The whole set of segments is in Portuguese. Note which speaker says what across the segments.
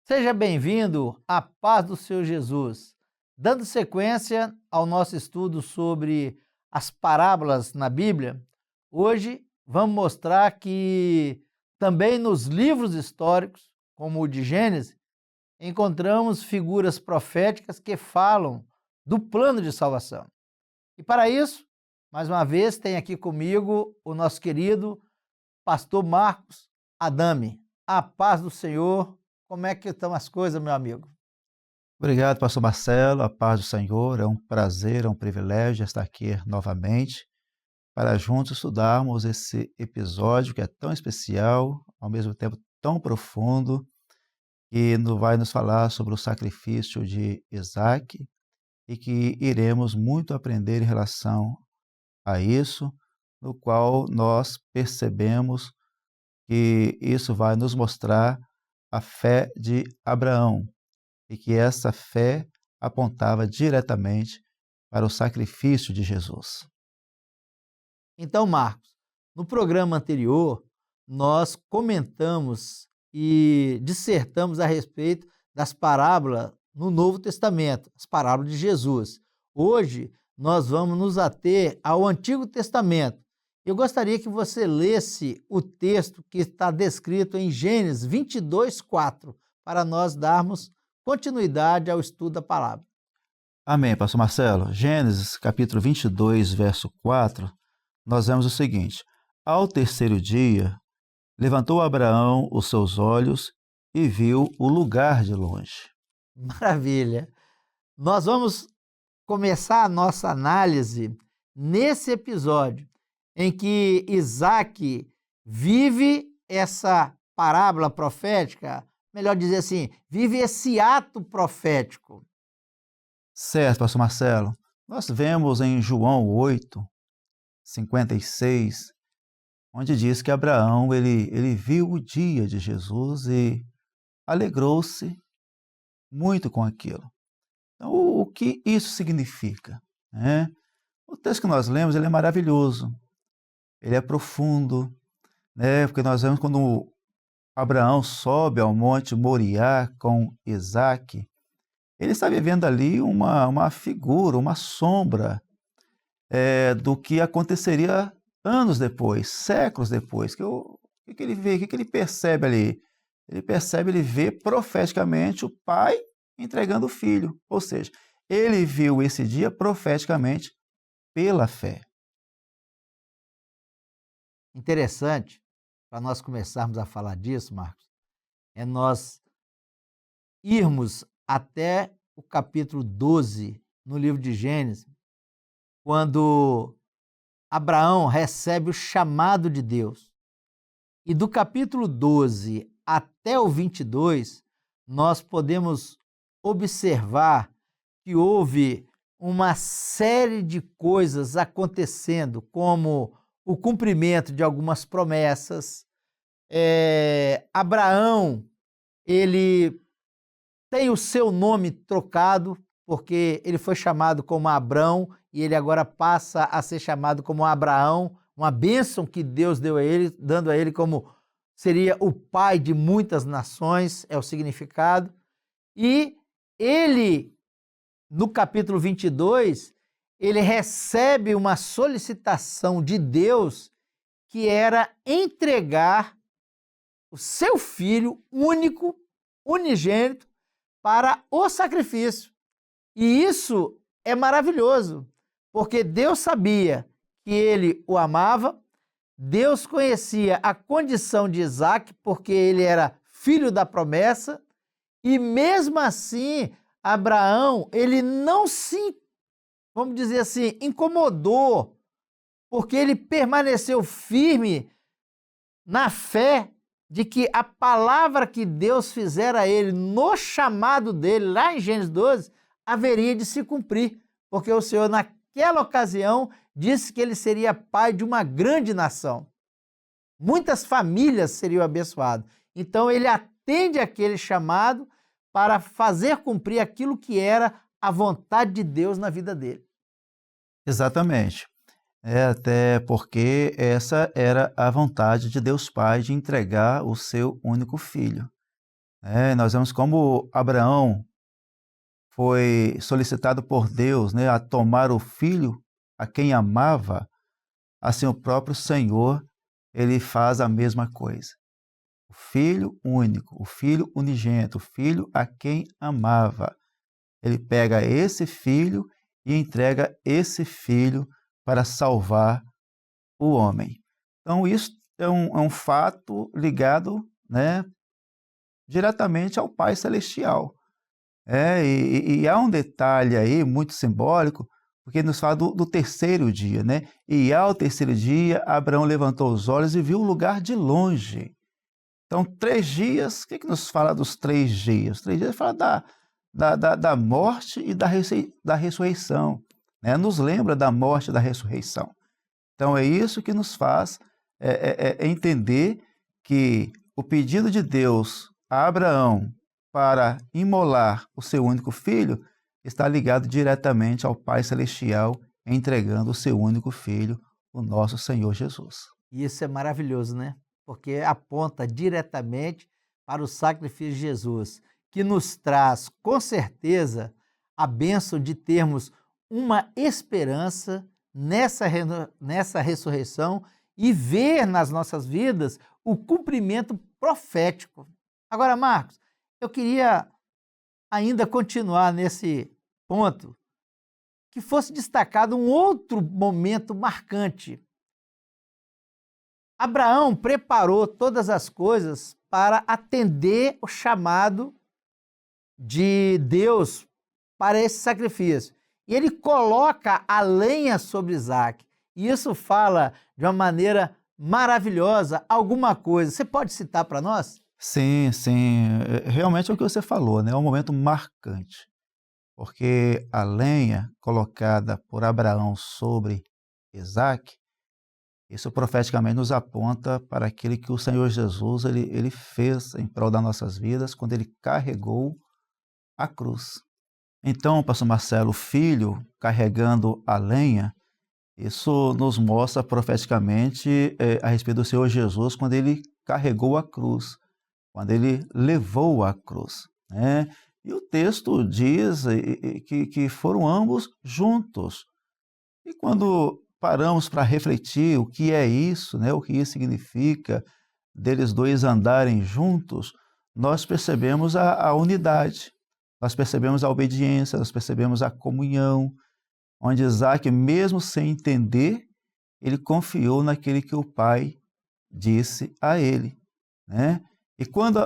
Speaker 1: Seja bem-vindo à paz do Senhor Jesus. Dando sequência ao nosso estudo sobre as parábolas na Bíblia, hoje vamos mostrar que também nos livros históricos, como o de Gênesis, encontramos figuras proféticas que falam do plano de salvação. E para isso, mais uma vez, tem aqui comigo o nosso querido pastor Marcos Adame. A paz do Senhor. Como é que estão as coisas, meu amigo?
Speaker 2: Obrigado, pastor Marcelo, a paz do Senhor, é um prazer, é um privilégio estar aqui novamente para juntos estudarmos esse episódio que é tão especial, ao mesmo tempo tão profundo, que vai nos falar sobre o sacrifício de Isaque e que iremos muito aprender em relação a isso, no qual nós percebemos que isso vai nos mostrar a fé de Abraão, e que essa fé apontava diretamente para o sacrifício de Jesus.
Speaker 1: Então, Marcos, no programa anterior, nós comentamos e dissertamos a respeito das parábolas no Novo Testamento, as parábolas de Jesus. Hoje, nós vamos nos ater ao Antigo Testamento. Eu gostaria que você lesse o texto que está descrito em Gênesis 22:4, para nós darmos continuidade ao estudo da palavra.
Speaker 2: Amém, pastor Marcelo. Gênesis capítulo 22, verso 4, nós vemos o seguinte: Ao terceiro dia, levantou Abraão os seus olhos e viu o lugar de longe.
Speaker 1: Maravilha! Nós vamos começar a nossa análise nesse episódio, em que Isaque vive essa parábola profética, melhor dizer assim, vive esse ato profético.
Speaker 2: Certo, pastor Marcelo. Nós vemos em João 8:56, onde diz que Abraão ele viu o dia de Jesus e alegrou-se muito com aquilo. Então, o que isso significa, né? O texto que nós lemos ele é maravilhoso, ele é profundo, né? Porque nós vemos quando Abraão sobe ao monte Moriá com Isaque, ele está vivendo ali uma figura, uma sombra do que aconteceria anos depois, séculos depois. O que ele vê, o que ele percebe ali? Ele vê profeticamente o pai entregando o filho, ou seja, ele viu esse dia profeticamente pela fé.
Speaker 1: Interessante, para nós começarmos a falar disso, Marcos, é nós irmos até o capítulo 12, no livro de Gênesis, quando Abraão recebe o chamado de Deus. E do capítulo 12 até o 22, nós podemos observar que houve uma série de coisas acontecendo, como o cumprimento de algumas promessas. Abraão, ele tem o seu nome trocado, porque ele foi chamado como Abrão e ele agora passa a ser chamado como Abraão, uma bênção que Deus deu a ele, dando a ele como seria o pai de muitas nações, é o significado. E ele, no capítulo 22, ele recebe uma solicitação de Deus que era entregar o seu filho único, unigênito, para o sacrifício. E isso é maravilhoso, porque Deus sabia que ele o amava, Deus conhecia a condição de Isaque, porque ele era filho da promessa, e mesmo assim, Abraão, ele não se, vamos dizer assim, incomodou, porque ele permaneceu firme na fé de que a palavra que Deus fizera a ele no chamado dele, lá em Gênesis 12, haveria de se cumprir, porque o Senhor, naquela ocasião, disse que ele seria pai de uma grande nação. muitas famílias seriam abençoadas. Então ele atende aquele chamado para fazer cumprir aquilo que era a vontade de Deus na vida dele.
Speaker 2: Exatamente. Até porque essa era a vontade de Deus Pai de entregar o seu único filho. Nós vemos como Abraão foi solicitado por Deus, a tomar o filho a quem amava, assim o próprio Senhor, ele faz a mesma coisa. O filho único, o filho unigênito, o filho a quem amava. Ele pega esse filho e entrega esse filho para salvar o homem. Então, isso é um fato ligado, diretamente ao Pai Celestial. E há um detalhe aí muito simbólico, porque nos fala do terceiro dia, E ao terceiro dia, Abraão levantou os olhos e viu o lugar de longe. Então, 3 dias, o que nos fala dos 3 dias? 3 dias fala da morte e da ressurreição. Nos lembra da morte e da ressurreição. Então, é isso que nos faz entender que o pedido de Deus a Abraão para imolar o seu único filho está ligado diretamente ao Pai Celestial, entregando o seu único filho, o nosso Senhor Jesus.
Speaker 1: E isso é maravilhoso, Porque aponta diretamente para o sacrifício de Jesus, que nos traz, com certeza, a bênção de termos uma esperança nessa ressurreição e ver nas nossas vidas o cumprimento profético. Agora, Marcos, eu queria ainda continuar nesse ponto, que fosse destacado um outro momento marcante. Abraão preparou todas as coisas para atender o chamado de Deus para esse sacrifício. E ele coloca a lenha sobre Isaac. E isso fala de uma maneira maravilhosa alguma coisa. Você pode citar para nós?
Speaker 2: Sim. Realmente é o que você falou, É um momento marcante. Porque a lenha colocada por Abraão sobre Isaac, isso profeticamente nos aponta para aquele que o Senhor Jesus ele fez em prol das nossas vidas quando ele carregou a cruz. Então, pastor Marcelo, o filho carregando a lenha, isso nos mostra profeticamente a respeito do Senhor Jesus quando ele carregou a cruz, quando ele levou a cruz. E o texto diz que foram ambos juntos. E quando paramos para refletir o que é isso, o que isso significa, deles dois andarem juntos, nós percebemos a unidade, nós percebemos a obediência, nós percebemos a comunhão, onde Isaac, mesmo sem entender, ele confiou naquele que o pai disse a ele. E quando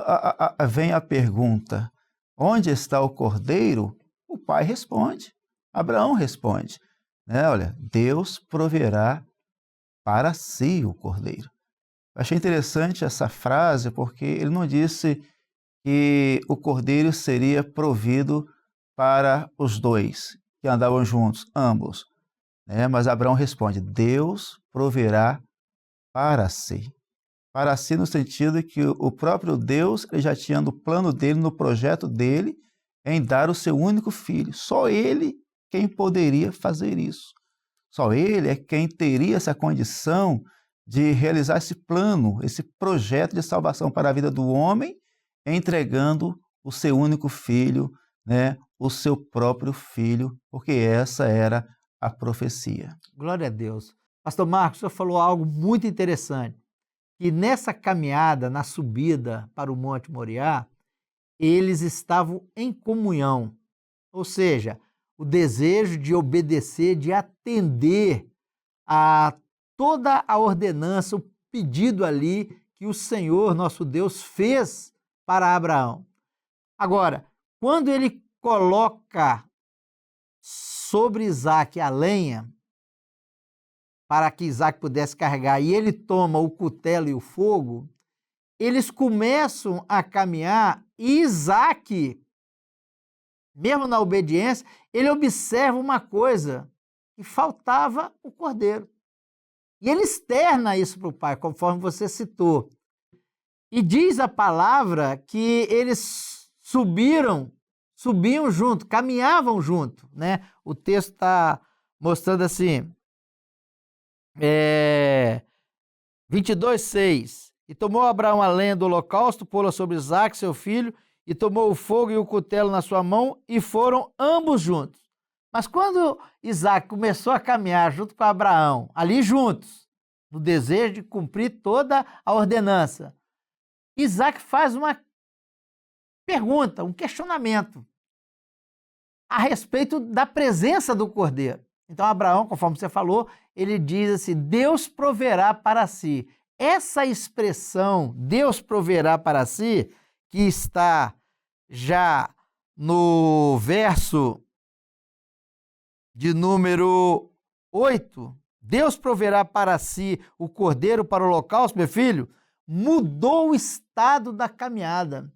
Speaker 2: vem a pergunta, onde está o cordeiro? O pai responde, Abraão responde, olha, Deus proverá para si o cordeiro. Eu achei interessante essa frase porque ele não disse que o cordeiro seria provido para os dois que andavam juntos, ambos. Mas Abraão responde, Deus proverá para si. Para si no sentido que o próprio Deus ele já tinha no plano dele, no projeto dele, em dar o seu único filho. Só ele quem poderia fazer isso. Só ele é quem teria essa condição de realizar esse plano, esse projeto de salvação para a vida do homem, entregando o seu único filho, o seu próprio filho, porque essa era a profecia.
Speaker 1: Glória a Deus. Pastor Marcos, o senhor falou algo muito interessante, que nessa caminhada, na subida para o Monte Moriá, eles estavam em comunhão, ou seja, o desejo de obedecer, de atender a toda a ordenança, o pedido ali que o Senhor, nosso Deus, fez para Abraão. Agora, quando ele coloca sobre Isaac a lenha, para que Isaac pudesse carregar, e ele toma o cutelo e o fogo, eles começam a caminhar e Isaac, mesmo na obediência, ele observa uma coisa, que faltava o cordeiro. E ele externa isso para o pai, conforme você citou. E diz a palavra que eles subiam junto, caminhavam junto, né? O texto está mostrando assim, 22:6. E tomou Abraão a lenha do holocausto, pô-la sobre Isaque, seu filho, e tomou o fogo e o cutelo na sua mão, e foram ambos juntos. Mas quando Isaque começou a caminhar junto com Abraão, ali juntos, no desejo de cumprir toda a ordenança, Isaque faz uma pergunta, um questionamento a respeito da presença do cordeiro. Então Abraão, conforme você falou, ele diz assim, Deus proverá para si. Essa expressão, Deus proverá para si, que está já no verso de número 8, Deus proverá para si o cordeiro para o holocausto, meu filho, mudou o estado da caminhada.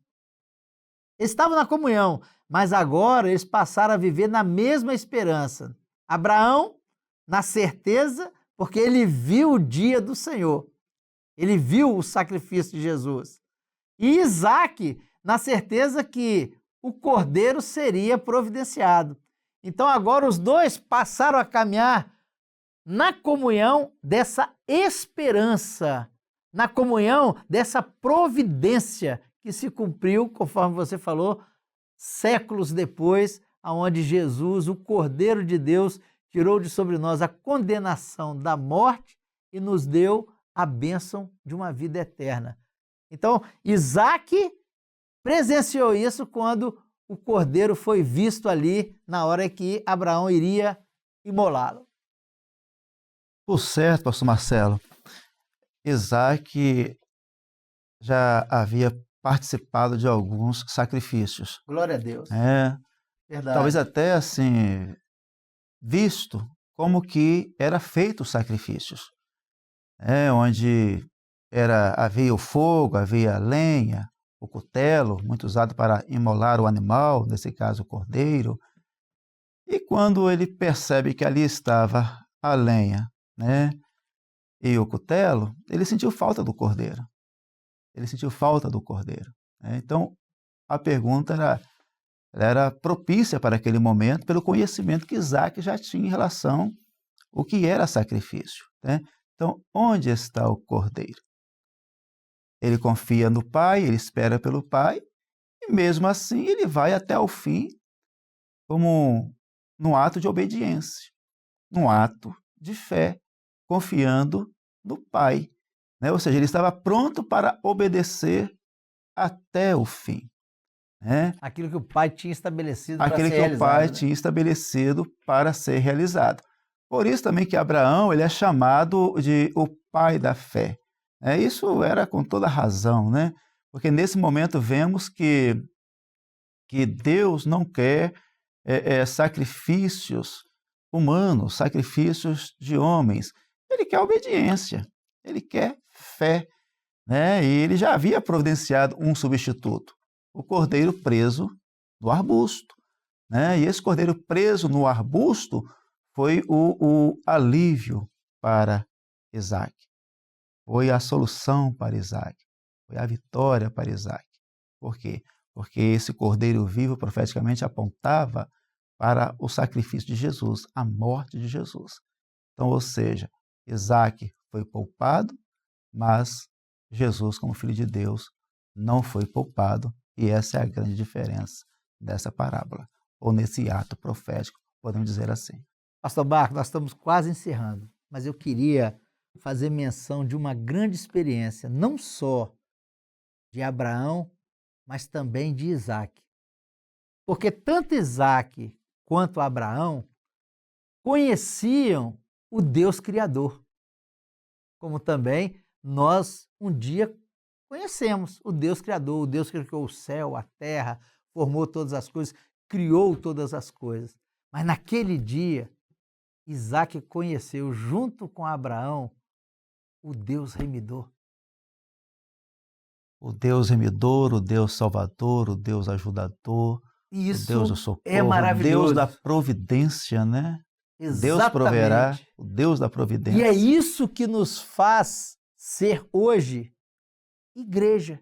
Speaker 1: Eles estavam na comunhão, mas agora eles passaram a viver na mesma esperança. Abraão, na certeza, porque ele viu o dia do Senhor. Ele viu o sacrifício de Jesus. E Isaque, na certeza que o cordeiro seria providenciado. Então agora os dois passaram a caminhar na comunhão dessa esperança, na comunhão dessa providência que se cumpriu, conforme você falou, séculos depois, aonde Jesus, o Cordeiro de Deus, tirou de sobre nós a condenação da morte e nos deu a bênção de uma vida eterna. Então, Isaque presenciou isso quando o cordeiro foi visto ali na hora que Abraão iria imolá-lo.
Speaker 2: Por certo, pastor Marcelo, Isaque já havia participado de alguns sacrifícios.
Speaker 1: Glória a Deus.
Speaker 2: Verdade. Talvez até assim, visto como que era feito os sacrifícios. Onde havia o fogo, havia a lenha, o cutelo, muito usado para imolar o animal, nesse caso o cordeiro. E quando ele percebe que ali estava a lenha, e o cutelo, ele sentiu falta do cordeiro. Então, a pergunta era propícia para aquele momento, pelo conhecimento que Isaque já tinha em relação ao que era sacrifício. Então, onde está o cordeiro? Ele confia no pai, ele espera pelo pai, e mesmo assim ele vai até o fim, como num ato de obediência, num ato de fé, confiando no pai. Ou seja, ele estava pronto para obedecer até o fim.
Speaker 1: Aquilo que o pai tinha estabelecido
Speaker 2: para ser realizado. Aquilo que o pai tinha estabelecido para ser realizado. Por isso também que Abraão ele é chamado de o pai da fé. Isso era com toda razão, porque nesse momento vemos que Deus não quer sacrifícios humanos, sacrifícios de homens. Ele quer obediência, ele quer fé. E ele já havia providenciado um substituto, o cordeiro preso no arbusto. E esse cordeiro preso no arbusto foi o alívio para Isaque. Foi a solução para Isaque. Foi a vitória para Isaque. Por quê? Porque esse cordeiro vivo profeticamente apontava para o sacrifício de Jesus, a morte de Jesus. Então, ou seja, Isaque foi poupado, mas Jesus, como Filho de Deus, não foi poupado, e essa é a grande diferença dessa parábola, ou nesse ato profético, podemos dizer assim.
Speaker 1: Pastor Barco, nós estamos quase encerrando, mas eu queria fazer menção de uma grande experiência, não só de Abraão, mas também de Isaque. Porque tanto Isaque quanto Abraão conheciam o Deus Criador, como também nós um dia conhecemos o Deus Criador, o Deus que criou o céu, a terra, formou todas as coisas, criou todas as coisas. Mas naquele dia, Isaque conheceu, junto com Abraão, o Deus remidor.
Speaker 2: O Deus remidor, o Deus salvador, o Deus ajudador,
Speaker 1: Isso
Speaker 2: o Deus do socorro,
Speaker 1: é maravilhoso.
Speaker 2: o Deus da providência, Deus proverá,
Speaker 1: Exatamente.
Speaker 2: o Deus da
Speaker 1: E
Speaker 2: providência.
Speaker 1: é isso que nos faz ser hoje igreja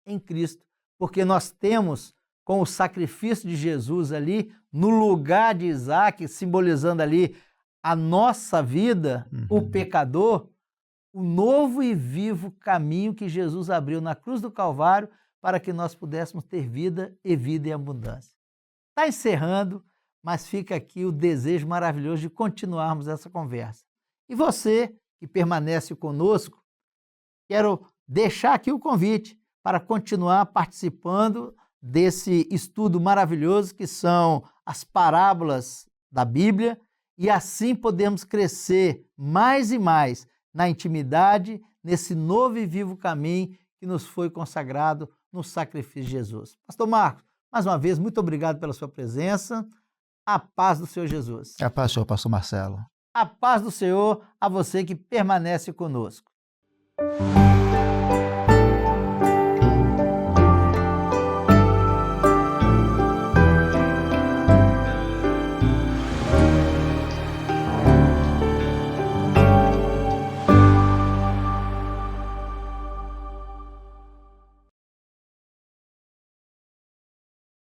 Speaker 1: em Cristo, porque nós temos, com o sacrifício de Jesus ali, no lugar de Isaac, simbolizando ali a nossa vida, o pecador, o novo e vivo caminho que Jesus abriu na cruz do Calvário para que nós pudéssemos ter vida e vida em abundância. Está encerrando, mas fica aqui o desejo maravilhoso de continuarmos essa conversa. E você que permanece conosco, quero deixar aqui o convite para continuar participando desse estudo maravilhoso que são as parábolas da Bíblia e assim podemos crescer mais e mais na intimidade, nesse novo e vivo caminho que nos foi consagrado no sacrifício de Jesus. Pastor Marcos, mais uma vez, muito obrigado pela sua presença. A paz do Senhor Jesus.
Speaker 2: A paz, Senhor, pastor Marcelo.
Speaker 1: A paz do Senhor a você que permanece conosco.